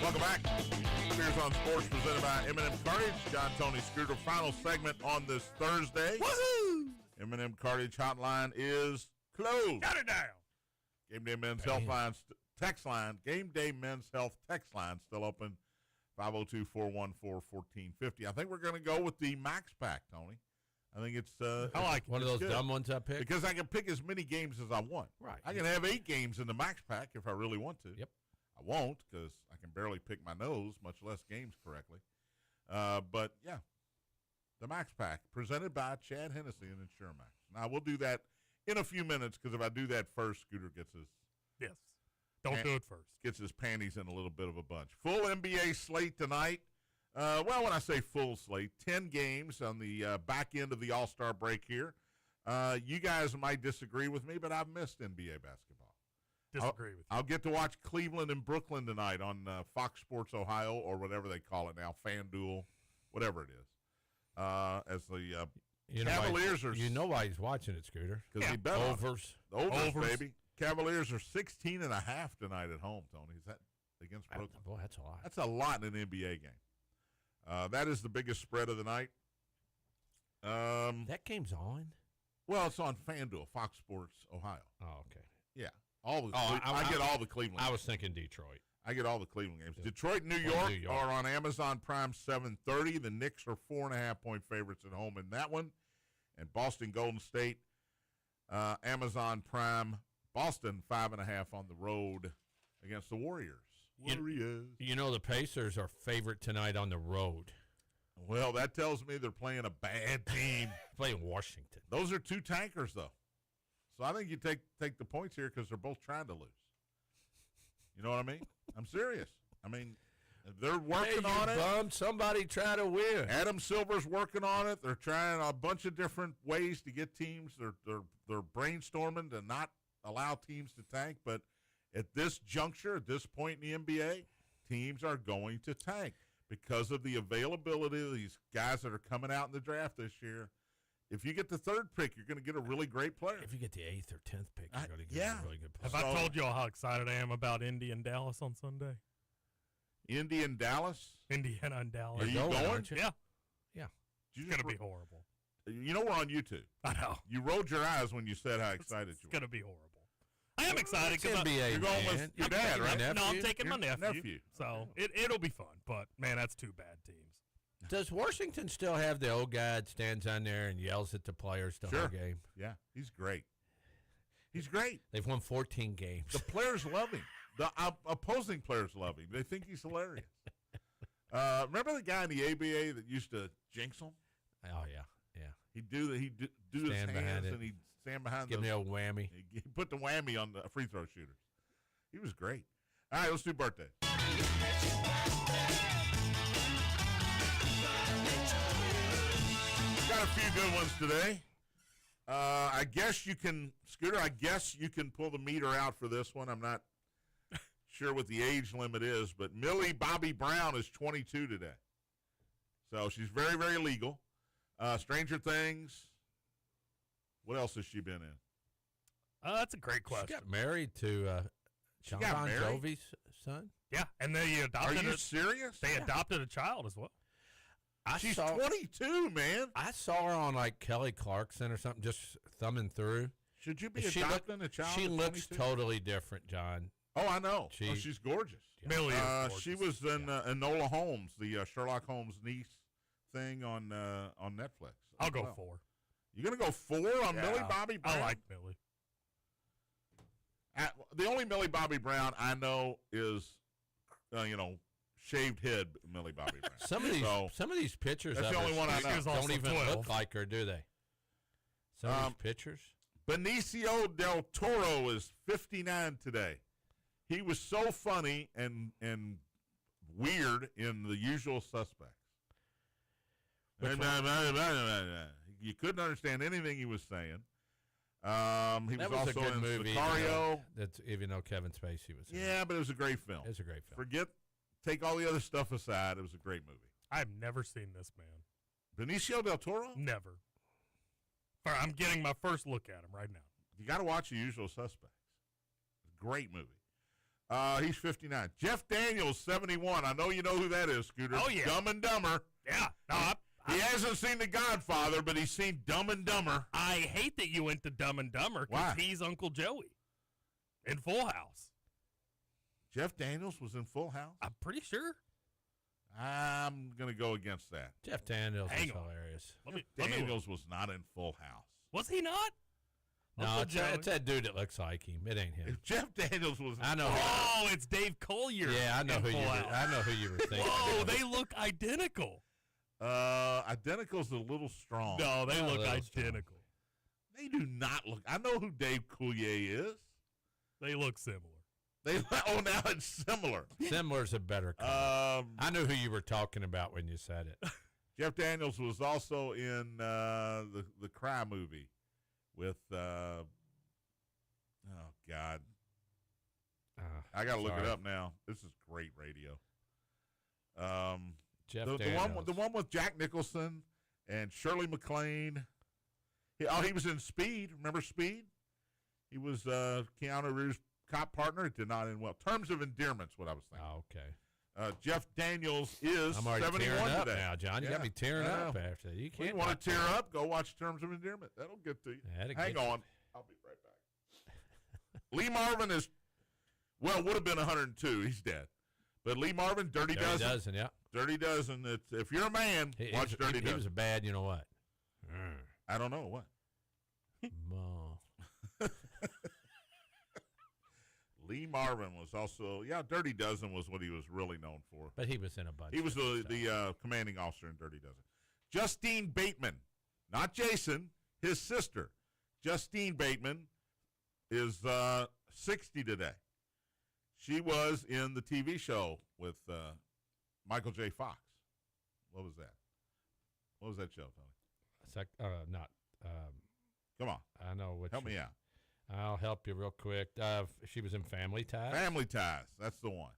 Welcome back. Spears on Sports presented by M&M Cartage. John Tony Scooter. Final segment on this Thursday. Woohoo! M&M Cartage hotline is closed. Shut it down. Gameday Men's Health line, text line. Gameday Men's Health text line still open. 502-414-1450. I think we're going to go with the Max Pack, Tony. I think it's I like one of those dumb ones I picked. because I can pick as many games as I want. Right. I can have 8 games in the Max Pack if I really want to. Yep. I won't because I can barely pick my nose, much less games correctly. But, yeah, the Max Pack presented by Chad Hennessy and InsureMax. Now, we'll do that in a few minutes because if I do that first, Scooter gets his Yes. Don't do it first. Gets his panties in a little bit of a bunch. Full NBA slate tonight. Well, when I say full slate, 10 games on the back end of the All-Star break here. You guys might disagree with me, but I've missed NBA basketball. Disagree with you. I'll get to watch Cleveland and Brooklyn tonight on Fox Sports Ohio or whatever they call it now, FanDuel, whatever it is. As the Cavaliers are... You know why he's watching it, Scooter. Because he bet on it. Overs. Overs, baby. Cavaliers are 16.5 tonight at home, Tony. Is that against Brooklyn? Boy, that's a lot. That's a lot in an NBA game. That is the biggest spread of the night. That game's on? Well, it's on FanDuel, Fox Sports Ohio. Oh, okay. Yeah. I get all the Cleveland I games. was thinking Detroit. I get all the Cleveland games. Yeah. Detroit, New York are on Amazon Prime 7:30. The Knicks are 4.5-point favorites at home in that one. And Boston, Golden State, Amazon Prime, Boston 5.5 on the road against the Warriors. You know the Pacers are favorite tonight on the road. Well, that tells me they're playing a bad team. Playing Washington. Those are 2 tankers, though. So I think you take the points here because they're both trying to lose. You know what I mean? I'm serious. I mean, they're working on it. Bum. Somebody try to win. Adam Silver's working on it. They're trying a bunch of different ways to get teams. They're brainstorming to not allow teams to tank. But at this juncture, at this point in the NBA, teams are going to tank because of the availability of these guys that are coming out in the draft this year. If you get the 3rd pick, you're going to get a really great player. If you get the 8th or 10th pick, you're going to get a really good player. Have I told you all how excited I am about Indy and Dallas on Sunday? Indy and Dallas? Indiana and Dallas. Are you going? Aren't you? Yeah. Yeah. It's going to be horrible. You know we're on YouTube. I know. You rolled your eyes when you said how excited you were. It's going to be horrible. I am excited because NBA, you're going with your dad, right? No, I'm taking my Your nephew. So it'll be fun. But, man, that's 2 bad teams. Does Washington still have the old guy that stands on there and yells at the players the whole game? Yeah, he's great. He's great. They've won 14 games. The players love him. The opposing players love him. They think he's hilarious. Remember the guy in the ABA that used to jinx them? Oh, yeah. He'd do his Stand behind hands it. and he'd stand behind Give me the old whammy. He put the whammy on the free throw shooters. He was great. All right, let's do birthday. Got a few good ones today. I guess you can, Scooter, pull the meter out for this one. I'm not sure what the age limit is, but Millie Bobby Brown is 22 today. So she's very, very legal. Stranger Things. What else has she been in? That's a great question. She got married to John Bon Jovi's son. Yeah, and they adopted. Are you serious? They adopted a child as well. She's 22, man. I saw her on like Kelly Clarkson or something, just thumbing through. Should you be adopting a child? She at looks 22? totally different, John. Oh, I know. She's gorgeous. Millie is gorgeous. She was in Enola Holmes, the Sherlock Holmes niece thing on Netflix. I'll go 4. You're going to go 4 on Millie Bobby Brown? I like Millie. The only Millie Bobby Brown I know is, shaved head Millie Bobby Brown. Some of these pictures that's the only one I know. Don't even 12. look like her, do they? Some of these pictures. Benicio del Toro is 59 today. He was so funny and weird in The Usual Suspects. You couldn't understand anything he was saying. He That was was a also good in movie. Sicario. That's even though Kevin Spacey was in it. Yeah, but it was a great film. It was a great film. Take all the other stuff aside. It was a great movie. I've never seen this man. Benicio del Toro? Never. I'm getting my first look at him right now. You got to watch The Usual Suspects. It's a great movie. He's 59. Jeff Daniels, 71. I know you know who that is, Scooter. Oh, yeah. Dumb and Dumber. Yeah. No, He hasn't seen The Godfather, but he's seen Dumb and Dumber. I hate that you went to Dumb and Dumber Why? because he's Uncle Joey in Full House. Jeff Daniels was in Full House? I'm pretty sure. I'm going to go against that. Jeff Daniels Hang is on. hilarious. Daniels was not in Full House. Was he not? No, Uncle it's, Joey? it's that dude that looks like him. It ain't him. If Jeff Daniels was in I know. Oh, it's Dave Collier. Yeah, I know in who you. Full Were, House. I know who you were thinking. Whoa, of. they look identical. Identical's a little strong. No, they A look little strong. identical. They do not look. I know who Dave Coulier is. They look similar. Now it's similar. Similar's a better comment. I knew who you were talking about when you said it. Jeff Daniels was also in the Cry movie with oh God, I gotta look it sorry. up now. This is great radio. Jeff The Daniels. one with Jack Nicholson and Shirley MacLaine. He was in Speed. Remember Speed? He was Keanu Reeves' cop partner. It did not end well. Terms of Endearment's what I was thinking. Oh, okay. Jeff Daniels is I'm already 71 tearing up today. now, John. You got me tearing up after that. You When can't. you want not to tear up? Go watch Terms of Endearment. That'll get to you. That'll Hang get you. on. I'll be right back. Lee Marvin would have been 102. He's dead. But Lee Marvin, Dirty Dozen. Yeah. Dirty Dozen. If you're a man, watch Dirty Dozen. He was a bad, you know what? I don't know what. Ma. Lee Marvin was also, Dirty Dozen was what he was really known for. But he was in a bunch. He was of the commanding officer in Dirty Dozen. Justine Bateman, not Jason, his sister. Justine Bateman is 60 today. She was in the TV show with Michael J. Fox. What was that? What was that show, Tony? Not. Come on. I know what. Help me out. I'll help you real quick. She was in Family Ties. Family Ties. That's the one.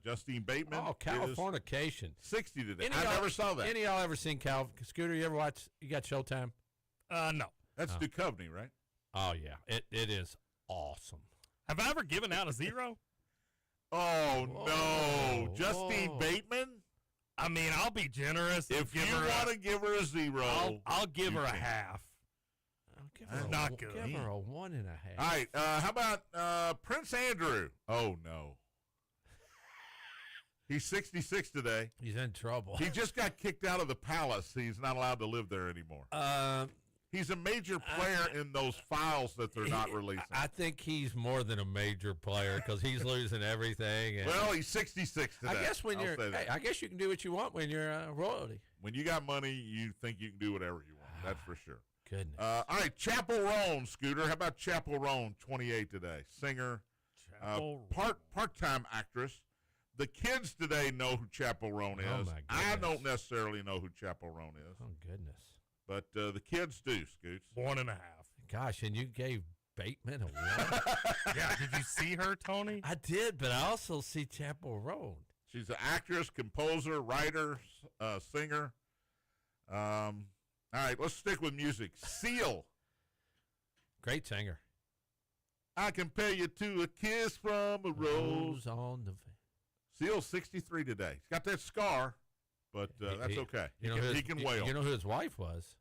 Justine Bateman. Oh, Californication. 60 today. Any I y'all- never saw that. Any of y'all ever seen Scooter? You ever watch? You got Showtime? No. That's Duchovny, right? Oh yeah, it is awesome. Have I ever given out a 0? Oh, no. Whoa. Justine Bateman? I mean, I'll be generous. and If give you her want to give her a 0. I'll give you her a can. half. Give That's her a not one- good. Give her a 1.5. All right. How about Prince Andrew? Oh, no. He's 66 today. He's in trouble. He just got kicked out of the palace. He's not allowed to live there anymore. He's a major player in those files that they're not releasing. I think he's more than a major player because he's losing everything. And Well, he's 66 today. I guess when I'll you're, say that. hey, I guess you can do what you want when you're royalty. When you got money, you think you can do whatever you want. That's for sure. Goodness. All right, Chapel Roan, Scooter. How about Chapel Roan, 28 today? Singer, part-time actress. The kids today know who Chapel Roan is. Oh, my I goodness. don't necessarily know who Chapel Roan is, Oh goodness. but the kids do, Scoots. 1.5. Gosh, and you gave Bateman a 1? Yeah, did you see her, Tony? I did, but I also see Chapel Roan. She's an actress, composer, writer, singer. All right, let's stick with music. Seal. Great singer. I compare you to a kiss from a rose. on the. Seal's 63 today. He's got that scar, but that's okay. He can wail. You know who his wife was?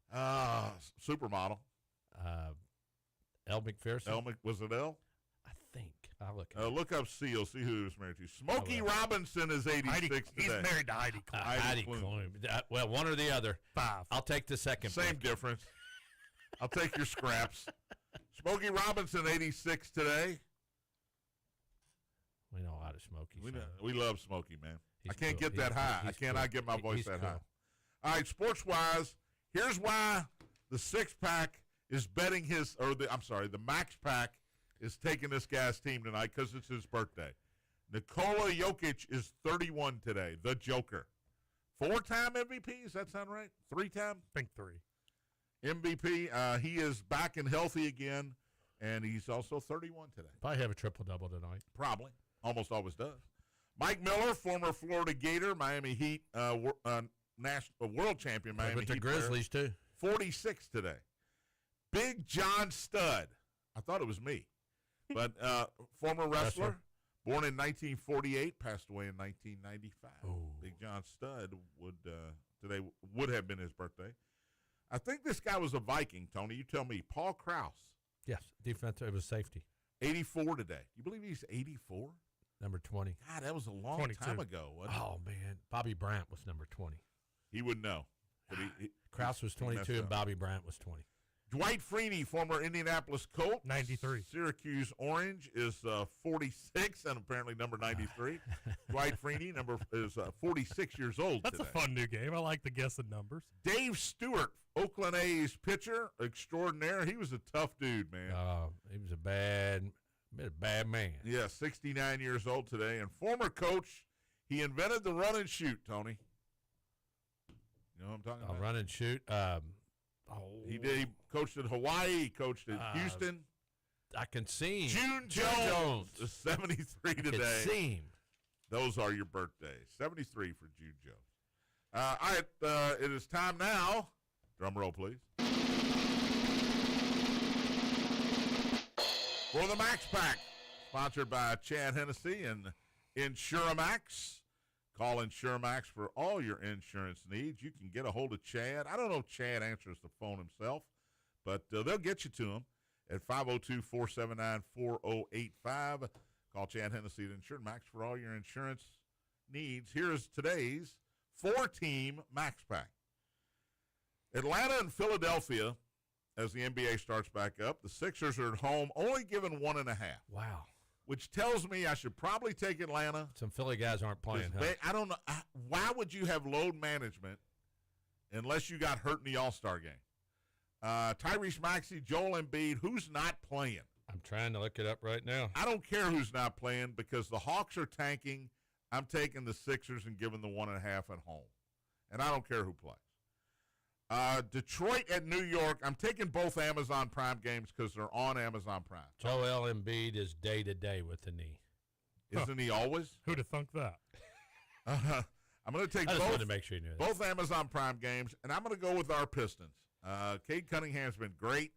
Supermodel. Elle McPherson. Was it Elle? I think. I'll look. It up. Look up Seal. See who he was married to. Smokey Robinson is 86 He's today. married to Heidi Klum. Heidi Heidi Klum. Klum. Well, one or the other. 5. I'll take the second. Same pick. difference. I'll take your scraps. Smokey Robinson, 86 today. We know a lot of Smokies. We love Smokey, man. He's I can't cool. get that high. I He's cannot cool. get my voice He's that cool. high. All right, sports-wise, here's why the six-pack is betting the max-pack is taking this guy's team tonight because it's his birthday. Nikola Jokic is 31 today, the Joker. 4-time MVP, does that sound right? 3-time? I think 3. MVP. He is back and healthy again, and he's also 31 today. Probably have a triple-double tonight. Probably. Almost always does. Mike Miller, former Florida Gator, Miami Heat, national world champion, Miami But the Heat player, Grizzlies, too. 46 today. Big John Stud. I thought it was me. But former wrestler, Born in 1948, passed away in 1995. Oh. Big John Stud today would have been his birthday. I think this guy was a Viking, Tony. You tell me. Paul Krause. Yes, defensive. It was safety. 84 today. You believe he's 84? Number 20. God, that was a long 22. time ago. Wasn't it? Oh, man. Bobby Bryant was number 20. He would know. But Krause was he messed 22 and up. Bobby Bryant was 20. Dwight Freeney, former Indianapolis Colt. 93. Syracuse Orange is 46 and apparently number 93. Dwight Freeney is 46 years old That's today. a fun new game. I like the guessing numbers. Dave Stewart, Oakland A's pitcher extraordinaire. He was a tough dude, man. He was a bad man. Yeah, 69 years old today. And former coach, he invented the run and shoot, Tony. You know what I'm talking about? Run and shoot. He did. He coached at Hawaii. He coached at Houston. I can see him. June Jones is 73 today. I can see him. Those are your birthdays. 73 for June Jones. All right, it is time now. Drum roll, please. For the Max Pack, sponsored by Chad Hennessy and Insuramax. Call Insuramax for all your insurance needs. You can get a hold of Chad. I don't know if Chad answers the phone himself, but they'll get you to him at 502-479-4085. Call Chad Hennessy at Insuramax for all your insurance needs. Here's today's 4-team Max Pack. Atlanta and Philadelphia, as the NBA starts back up. The Sixers are at home, only given 1.5. Wow. Which tells me I should probably take Atlanta. Some Philly guys aren't playing, huh? I don't know. Why would you have load management unless you got hurt in the All-Star game? Tyrese Maxey, Joel Embiid, who's not playing? I'm trying to look it up right now. I don't care who's not playing because the Hawks are tanking. I'm taking the Sixers and giving the 1.5 at home. And I don't care who plays. Detroit at New York. I'm taking both Amazon Prime games because they're on Amazon Prime. Joel Embiid is day-to-day with the knee. Isn't he always? Who'd have thunk that? I'm going to take I just wanted to both, make sure you knew that. both Amazon Prime games, and I'm going to go with our Pistons. Cade Cunningham's been great.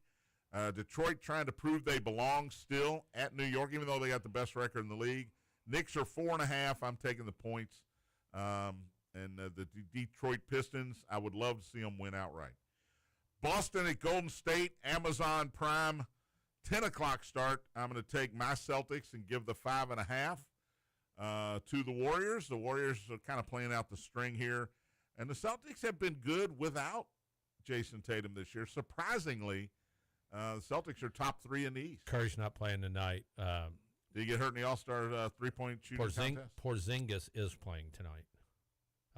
Detroit trying to prove they belong still at New York, even though they got the best record in the league. Knicks are 4.5. I'm taking the points. And the Detroit Pistons, I would love to see them win outright. Boston at Golden State, Amazon Prime, 10 o'clock start. I'm going to take my Celtics and give the 5.5 to the Warriors. The Warriors are kind of playing out the string here. And the Celtics have been good without Jason Tatum this year. Surprisingly, the Celtics are top 3 in the East. Curry's not playing tonight. Did he get hurt in the All-Star three-point shooting contest? Porzingis is playing tonight.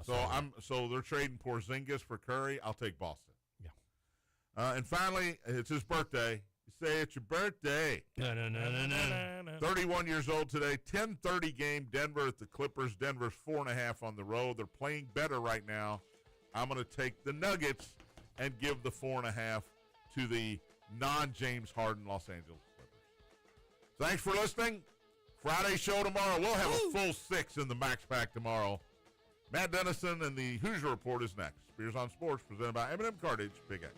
So they're trading Porzingis for Curry. I'll take Boston. Yeah. And finally, it's his birthday. You say it's your birthday. No. 31 years old today. 10:30 game. Denver at the Clippers. Denver's 4.5 on the road. They're playing better right now. I'm going to take the Nuggets and give the 4.5 to the non-James Harden Los Angeles Clippers. Thanks for listening. Friday show tomorrow. We'll have a full 6 in the Max Pack tomorrow. Matt Dennison and the Hoosier Report is next. Spears on Sports presented by M&M Cartage. Big X.